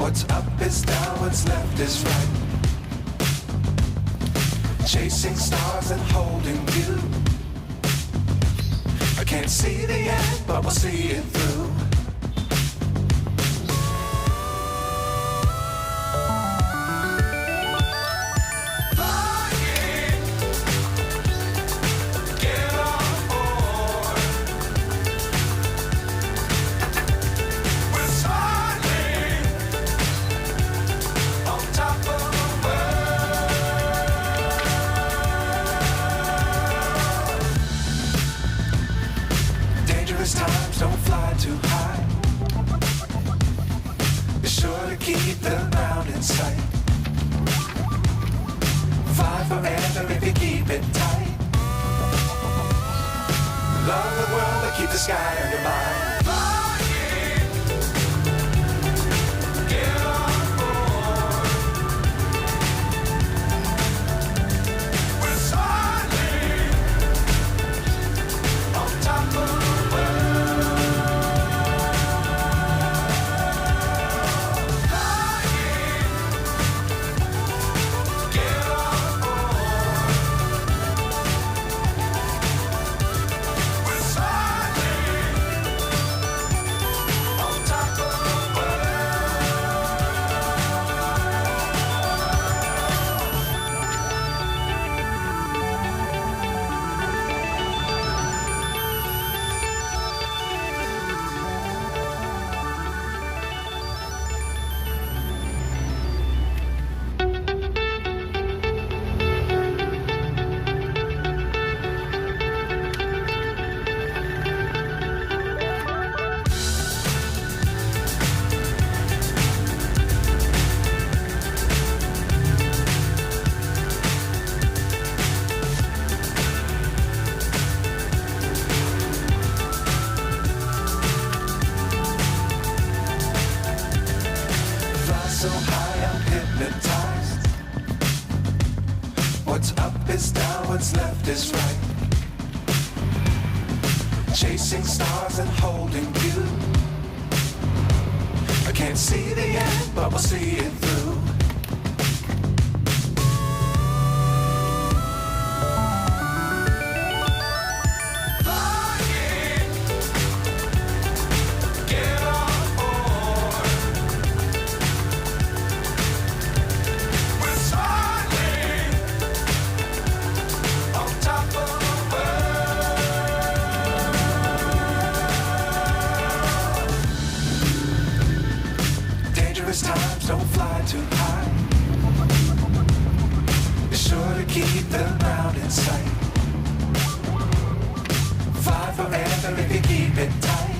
What's up is down, what's left is right. Chasing stars and holding you. I can't see the end, but we'll see it through. Times don't fly too high. Be sure to keep the ground in sight. Fly forever if you keep it tight. Love the world but keep the sky on your mind. So high I'm hypnotized. What's up is down, what's left is right. Chasing stars and holding you. I can't see the end, but we'll see it through. Times don't fly too high. Be sure to keep the ground in sight. Fly forever if you keep it tight.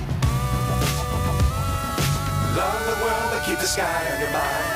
Love the world but keep the sky on your mind.